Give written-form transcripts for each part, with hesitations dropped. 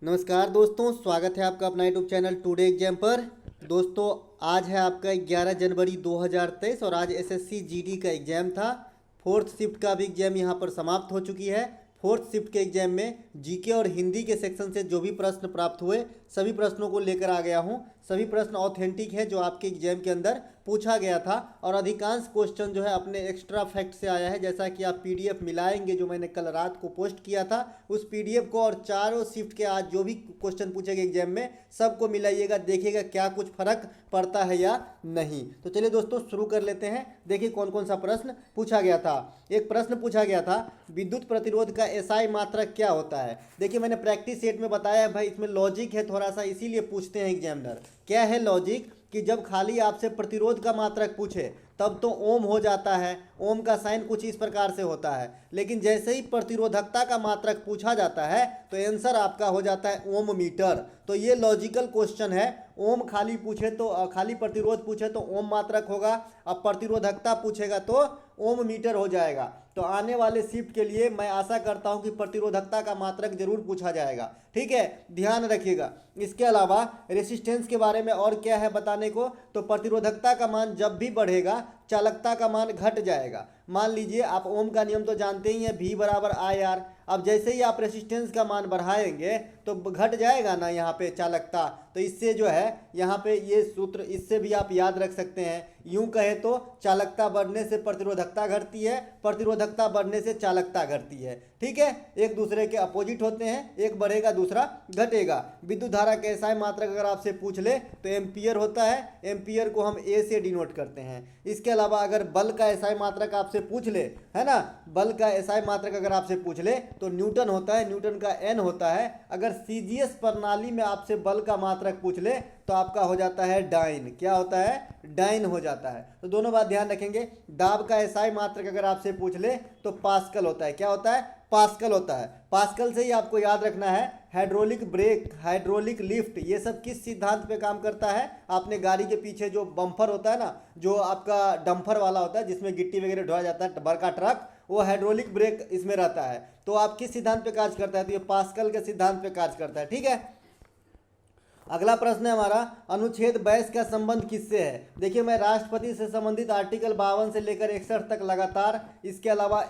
नमस्कार दोस्तों, स्वागत है आपका अपना यूट्यूब चैनल टुडे एग्जाम पर। दोस्तों, आज है आपका 11 जनवरी 2023 और आज एसएससी जीडी का एग्ज़ाम था। फोर्थ शिफ्ट का भी एग्ज़ाम यहाँ पर समाप्त हो चुकी है। फोर्थ शिफ्ट के एग्ज़ाम में जीके और हिंदी के सेक्शन से जो भी प्रश्न प्राप्त हुए सभी प्रश्नों को लेकर आ गया हूँ। सभी प्रश्न ऑथेंटिक है जो आपके एग्जाम के अंदर पूछा गया था और अधिकांश क्वेश्चन जो है अपने एक्स्ट्रा फैक्ट से आया है। जैसा कि आप पीडीएफ मिलाएंगे जो मैंने कल रात को पोस्ट किया था, उस पीडीएफ को और चारों शिफ्ट के आज जो भी क्वेश्चन पूछे गए एग्जाम में सबको मिलाइएगा, देखिएगा क्या कुछ फर्क पड़ता है या नहीं। तो चलिए दोस्तों शुरू कर लेते हैं। देखिए कौन कौन सा प्रश्न पूछा गया था। एक प्रश्न पूछा गया था, विद्युत प्रतिरोध का एसआई मात्रक क्या होता है। देखिए मैंने प्रैक्टिस सेट में बताया भाई, इसमें लॉजिक है थोड़ा सा, इसीलिए पूछते हैं एग्जामिनर। क्या है लॉजिक कि जब खाली आपसे प्रतिरोध का मात्रक पूछे तब तो ओम हो जाता है, ओम का साइन कुछ इस प्रकार से होता है। लेकिन जैसे ही प्रतिरोधकता का मात्रक पूछा जाता है तो आंसर आपका हो जाता है ओम मीटर। तो ये लॉजिकल क्वेश्चन है। ओम खाली पूछे तो खाली प्रतिरोध पूछे तो ओम मात्रक होगा, अब प्रतिरोधकता पूछेगा तो ओम मीटर हो जाएगा। तो आने वाले शिफ्ट के लिए मैं आशा करता हूं कि प्रतिरोधकता का मात्रक जरूर पूछा जाएगा। ठीक है, ध्यान रखिएगा। इसके अलावा रेसिस्टेंस के बारे में और क्या है बताने को, तो प्रतिरोधकता का मान जब भी बढ़ेगा चालकता का मान घट जाएगा। मान लीजिए आप ओम का नियम तो जानते ही हैं, V बराबर IR। अब जैसे ही आप रेसिस्टेंस का मान बढ़ाएंगे तो घट जाएगा ना यहाँ पे चालकता। तो इससे जो है यहाँ पे ये सूत्र इससे भी आप याद रख सकते हैं। यूं कहे तो चालकता बढ़ने से प्रतिरोधकता घटती है, प्रतिरोधकता बढ़ने से चालकता घटती है। ठीक है, एक दूसरे के अपोजिट होते हैं, एक बढ़ेगा दूसरा घटेगा। विद्युत धारा के एसआई मात्रक अगर आपसे पूछ ले तो एम्पियर होता है, एम्पियर को हम ए से डिनोट करते हैं। इसके अलावा अगर बल का एसआई मात्रक आपसे पूछ ले, है ना, बल का एसआई मात्रक अगर आपसे पूछ ले तो न्यूटन होता है, न्यूटन का एन होता है। अगर सीजीएस प्रणाली में आपसे बल का मात्रक पूछ ले तो आपका हो जाता है डाइन। क्या होता है? डाइन हो जाता है। तो दोनों बात ध्यान रखेंगे। दाब का एसआई मात्रक अगर आपसे पूछ ले तो पास्कल होता है। क्या होता है? पास्कल होता है। पास्कल से ही आपको याद रखना है हाइड्रोलिक ब्रेक, हाइड्रोलिक लिफ्ट, ये सब किस सिद्धांत पे काम करता है। आपने गाड़ी के पीछे जो बम्पर होता है ना, जो आपका डंपर वाला होता है जिसमें गिट्टी वगैरह ढोया जाता है, बड़का ट्रक, वो हाइड्रोलिक ब्रेक इसमें रहता है। तो आप किस सिद्धांत पे कार्य करता है? तो ये पास्कल के सिद्धांत पे कार्य करता है। ठीक है, अगला प्रश्न है हमारा, अनुच्छेद 22 का संबंध किससे है। देखिए मैं राष्ट्रपति से संबंधित आर्टिकल 52 से लेकर 61 तक लगातार, इसके अलावा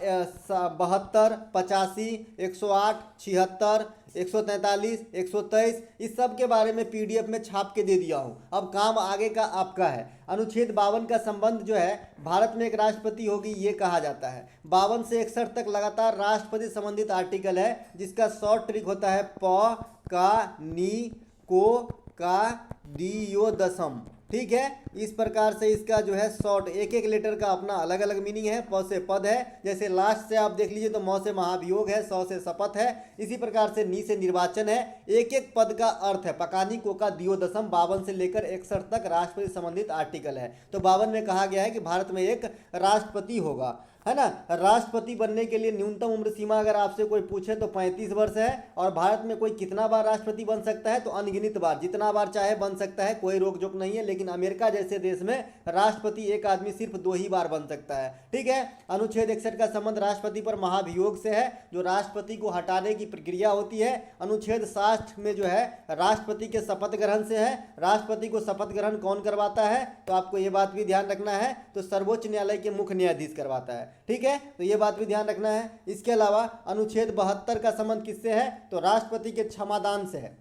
72, 85, 108, 76, 143, 123 इस सब के बारे में पीडीएफ में छाप के दे दिया हूँ। अब काम आगे का आपका है। अनुच्छेद 52 का संबंध जो है, भारत में एक राष्ट्रपति होगी ये कहा जाता है। 52 से 61 तक लगातार राष्ट्रपति संबंधित आर्टिकल है, जिसका शॉर्ट ट्रिक होता है प का नी को का दियो दशम। ठीक है, इस प्रकार से इसका जो है शॉर्ट, एक एक लेटर का अपना अलग अलग मीनिंग है। प से पद है, जैसे लास्ट से आप देख लीजिए तो म से महाभियोग है, स से शपथ है, इसी प्रकार से नी से निर्वाचन है। एक एक पद का अर्थ है। पकानी को का दियो दशम 52 से लेकर 61 तक राष्ट्रपति संबंधित आर्टिकल है। तो 52 में कहा गया है कि भारत में एक राष्ट्रपति होगा, है ना। राष्ट्रपति बनने के लिए न्यूनतम उम्र सीमा अगर आपसे कोई पूछे तो 35 वर्ष है। और भारत में कोई कितना बार राष्ट्रपति बन सकता है? तो अनगिनत बार, जितना बार चाहे बन सकता है, कोई रोक जोक नहीं है। लेकिन अमेरिका जैसे देश में राष्ट्रपति एक आदमी सिर्फ 2 ही बार बन सकता है। ठीक है, अनुच्छेद 61 का संबंध राष्ट्रपति पर महाभियोग से है, जो राष्ट्रपति को हटाने की प्रक्रिया होती है। अनुच्छेद 60 में जो है राष्ट्रपति के शपथ ग्रहण से है। राष्ट्रपति को शपथ ग्रहण कौन करवाता है? तो आपको ये बात भी ध्यान रखना है, तो सर्वोच्च न्यायालय के मुख्य न्यायाधीश करवाता है। ठीक है, तो ये बात भी ध्यान रखना है। इसके अलावा अनुच्छेद 72 का संबंध किससे है? तो राष्ट्रपति के क्षमादान से है।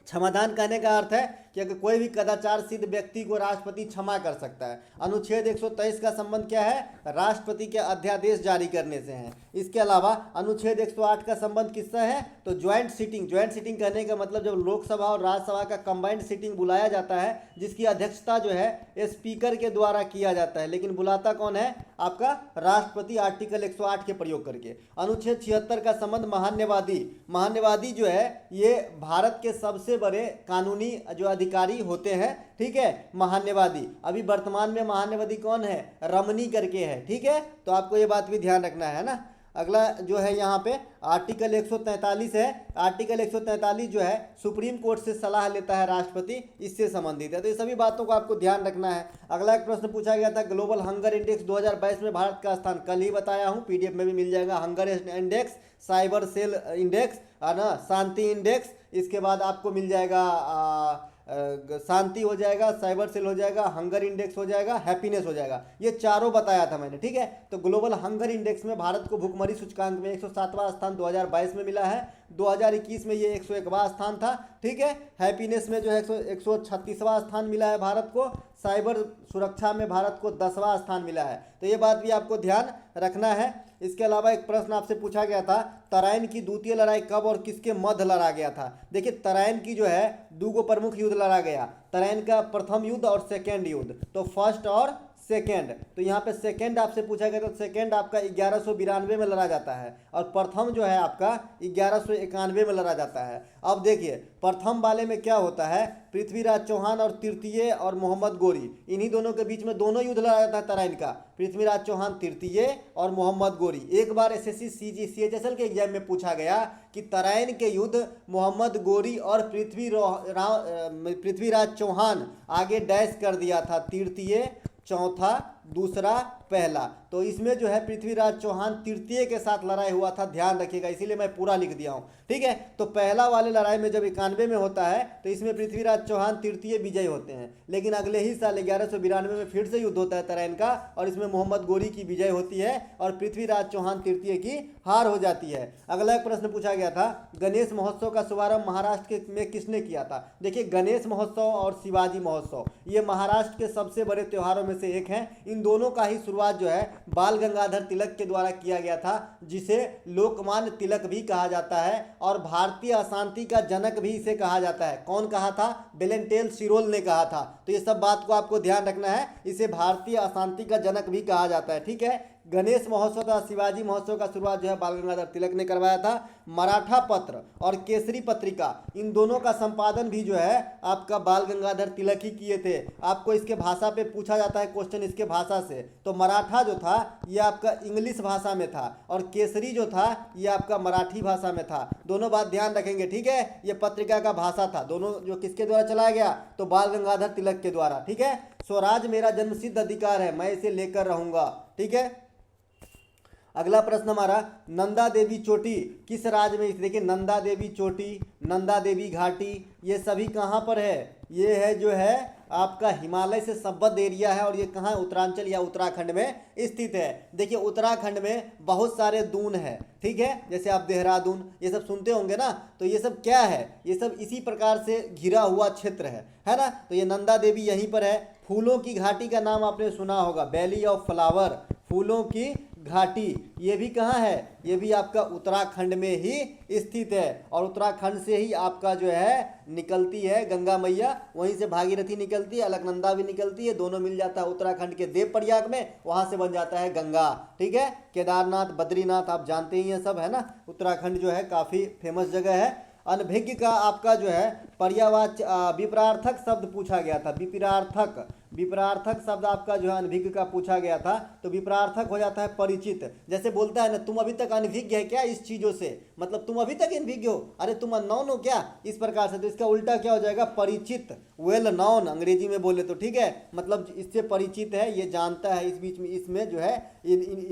क्षमादान कहने का अर्थ है कि अगर कोई भी कदाचार सिद्ध व्यक्ति को राष्ट्रपति क्षमा कर सकता है। अनुच्छेद 123 का संबंध क्या है? राष्ट्रपति के अध्यादेश जारी करने से है। इसके अलावा अनुच्छेद 108 का संबंध किससे है? तो ज्वाइंट सीटिंग। ज्वाइंट सीटिंग कहने का मतलब जब लोकसभा और राज्यसभा का कंबाइंड सीटिंग बुलाया जाता है, जिसकी अध्यक्षता जो है स्पीकर के द्वारा किया जाता है, लेकिन बुलाता कौन है? आपका राष्ट्रपति, आर्टिकल 108 के प्रयोग करके। अनुच्छेद 76 का संबंध महान्यवादी। महान्यवादी जो है ये भारत के सबसे बड़े कानूनी जो अधिकारी होते हैं। ठीक है, महान्यवादी। अभी वर्तमान में महान्यवादी कौन है? रमनी करके है। ठीक है, तो आपको ये बात भी ध्यान रखना है ना। अगला जो है यहाँ पे आर्टिकल 143 है। आर्टिकल 143 जो है सुप्रीम कोर्ट से सलाह लेता है राष्ट्रपति, इससे संबंधित है। तो ये सभी बातों को आपको ध्यान रखना है। अगला एक प्रश्न पूछा गया था, ग्लोबल हंगर इंडेक्स 2022 में भारत का स्थान, कल ही बताया हूँ, पीडीएफ में भी मिल जाएगा। Hunger index, cyber cell index है ना, शांति इंडेक्स, इसके बाद आपको मिल जाएगा शांति हो जाएगा, साइबर सेल हो जाएगा, हंगर इंडेक्स हो जाएगा, हैप्पीनेस हो जाएगा। ये चारों बताया था मैंने, ठीक है। तो ग्लोबल हंगर इंडेक्स में भारत को भुखमरी सूचकांक में 107वां स्थान 2022 में मिला है। 2021 में ये 101वां स्थान था, ठीक है। हैप्पीनेस में जो है 136वां स्थान मिला है भारत को। साइबर सुरक्षा में भारत को 10वां स्थान मिला है। तो ये बात भी आपको ध्यान रखना है। इसके अलावा एक प्रश्न आपसे पूछा गया था, तराइन की द्वितीय लड़ाई कब और किसके मध्य लड़ा गया था। देखिए तराइन की जो है दो प्रमुख युद्ध लड़ा गया, तराइन का प्रथम युद्ध और सेकेंड युद्ध। तो फर्स्ट और सेकेंड, तो यहाँ पे सेकेंड आपसे पूछा गया, तो सेकेंड आपका 1192 में लड़ा जाता है और प्रथम जो है आपका 1191 में लड़ा जाता है। अब देखिए प्रथम वाले में क्या होता है, पृथ्वीराज चौहान और तृतीय और मोहम्मद गोरी, इन्हीं दोनों के बीच में दोनों युद्ध लड़ा जाता है तराइन का, पृथ्वीराज चौहान तृतीय और मोहम्मद गोरी। एक बार एसएससी CHSL के एग्जाम में पूछा गया कि तराइन के युद्ध मोहम्मद गोरी और पृथ्वीराज चौहान आगे डैश कर दिया था, तृतीय चौथा दूसरा पहला। तो इसमें जो है पृथ्वीराज चौहान तृतीय के साथ लड़ाई हुआ था, ध्यान रखिएगा, इसीलिए मैं पूरा लिख दिया हूं, ठीक है। तो पहला वाले लड़ाई में जब 91 में होता है तो इसमें पृथ्वीराज चौहान तृतीय विजयी होते हैं, लेकिन अगले ही साल 1192 में फिर से युद्ध होता है तराइन का और इसमें मोहम्मद गोरी की विजय होती है और पृथ्वीराज चौहान तृतीय की हार हो जाती है। अगला एक प्रश्न पूछा गया था, गणेश महोत्सव का शुभारंभ महाराष्ट्र में किसने किया था। देखिए गणेश महोत्सव और शिवाजी महोत्सव ये महाराष्ट्र के सबसे बड़े त्योहारों में से एक है। इन दोनों का ही शुरुआत जो है बाल गंगाधर तिलक के द्वारा किया गया था, जिसे लोकमान्य तिलक भी कहा जाता है और भारतीय अशांति का जनक भी इसे कहा जाता है। कौन कहा था, वेलेंटाइन शिरोल ने कहा था। तो ये सब बात को आपको ध्यान रखना है, इसे भारतीय अशांति का जनक भी कहा जाता है, ठीक है। गणेश महोत्सव तथा शिवाजी महोत्सव का शुरुआत जो है बाल गंगाधर तिलक ने करवाया था। मराठा पत्र और केसरी पत्रिका, इन दोनों का संपादन भी जो है आपका बाल गंगाधर तिलक ही किए थे। आपको इसके भाषा पे पूछा जाता है क्वेश्चन इसके भाषा से, तो मराठा जो था ये आपका इंग्लिश भाषा में था और केसरी जो था ये आपका मराठी भाषा में था। दोनों बात ध्यान रखेंगे, ठीक है। ये पत्रिका का भाषा था, दोनों जो किसके द्वारा चलाया गया, तो बाल गंगाधर तिलक के द्वारा, ठीक है। स्वराज मेरा जन्मसिद्ध अधिकार है, मैं इसे लेकर रहूंगा, ठीक है। अगला प्रश्न हमारा, नंदा देवी चोटी किस राज्य में, देखिए नंदा देवी चोटी, नंदा देवी घाटी, ये सभी कहाँ पर है, ये है जो है आपका हिमालय से संबद्ध एरिया है और ये कहाँ है, उत्तरांचल या उत्तराखंड में स्थित है। देखिए उत्तराखंड में बहुत सारे दून है, ठीक है, जैसे आप देहरादून ये सब सुनते होंगे ना, तो ये सब क्या है, ये सब इसी प्रकार से घिरा हुआ क्षेत्र है ना। तो ये नंदा देवी यहीं पर है। फूलों की घाटी का नाम आपने सुना होगा, वैली ऑफ फ्लावर, फूलों की घाटी, ये भी कहाँ है, ये भी आपका उत्तराखंड में ही स्थित है और उत्तराखंड से ही आपका जो है निकलती है गंगा मैया, वहीं से भागीरथी निकलती है, अलकनंदा भी निकलती है, दोनों मिल जाता है उत्तराखंड के देवप्रयाग में, वहां से बन जाता है गंगा, ठीक है। केदारनाथ बद्रीनाथ आप जानते ही हैं सब, है ना। उत्तराखंड जो है काफ़ी फेमस जगह है। अनभिज्ञ का आपका जो है पर्यावाची विपरार्थक शब्द पूछा गया था, विपरार्थक शब्द आपका जो है अनभिज्ञ का पूछा गया था। तो विपरार्थक हो जाता है परिचित, जैसे बोलता है ना तुम अभी तक अनभिज्ञ है क्या इस चीज़ों से, मतलब तुम अभी तक अनभिज्ञ हो, अरे तुम अननोन हो क्या, इस प्रकार से। तो इसका उल्टा क्या हो जाएगा, परिचित, वेल नॉन अंग्रेजी में बोले तो, ठीक है, मतलब इससे परिचित है, ये जानता है, इस बीच में इसमें जो है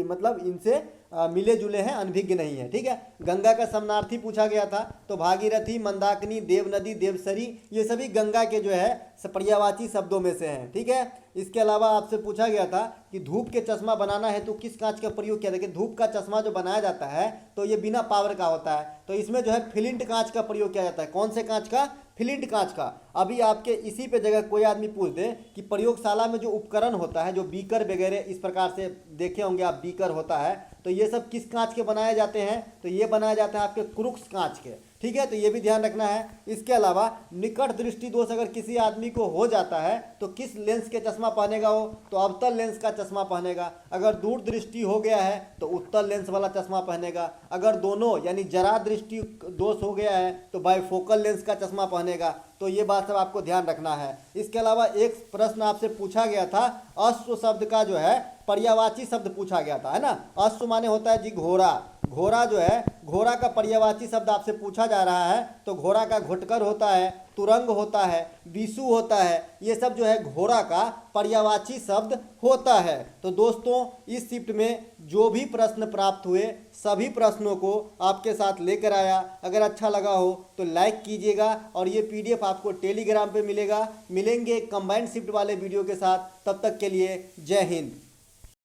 मतलब इनसे मिले जुले हैं, अनभिज्ञ नहीं है, ठीक है। गंगा का समानार्थी पूछा गया था, तो भागीरथी, मंदाकिनी, देव नदी, देवसरी, ये सभी गंगा के जो है पर्यायवाची शब्दों में से हैं, ठीक है। इसके अलावा आपसे पूछा गया था कि धूप के चश्मा बनाना है तो किस कांच का प्रयोग किया था। कि धूप का चश्मा जो बनाया जाता है तो ये बिना पावर का होता है, तो इसमें जो है फ्लिंट कांच का प्रयोग किया जाता है। कौन से कांच का, फ्लिंट कांच का। अभी आपके इसी पे जगह कोई आदमी पूछ दे कि प्रयोगशाला में जो उपकरण होता है, जो बीकर वगैरह इस प्रकार से देखे होंगे आप, बीकर होता है, तो ये सब किस कांच के बनाए जाते हैं, तो ये बनाए जाते हैं आपके क्रुक्स कांच के, ठीक है। तो ये भी ध्यान रखना है। इसके अलावा निकट दृष्टि दोष अगर किसी आदमी को हो जाता है तो किस लेंस के चश्मा पहनेगा वो, तो अवतल लेंस का चश्मा पहनेगा। अगर दूर दृष्टि हो गया है तो उत्तल लेंस वाला चश्मा पहनेगा। अगर दोनों यानी जरा दृष्टि दोष हो गया है तो बाइफोकल लेंस का चश्मा पहनेगा। तो ये बात सब आपको ध्यान रखना है। इसके अलावा एक प्रश्न आपसे पूछा गया था, अश्व शब्द का जो है पर्यायवाची शब्द पूछा गया था, है ना। अश्व माने होता है जी घोड़ा, घोड़ा जो है, घोड़ा का पर्यायवाची शब्द आपसे पूछा जा रहा है तो घोड़ा का घुटकर होता है, तुरंग होता है, बीसू होता है, ये सब जो है घोड़ा का पर्यायवाची शब्द होता है। तो दोस्तों इस शिफ्ट में जो भी प्रश्न प्राप्त हुए सभी प्रश्नों को आपके साथ लेकर आया। अगर अच्छा लगा हो तो लाइक कीजिएगा और ये पीडीएफ आपको टेलीग्राम पे मिलेगा। मिलेंगे कंबाइंड शिफ्ट वाले वीडियो के साथ, तब तक के लिए जय हिंद।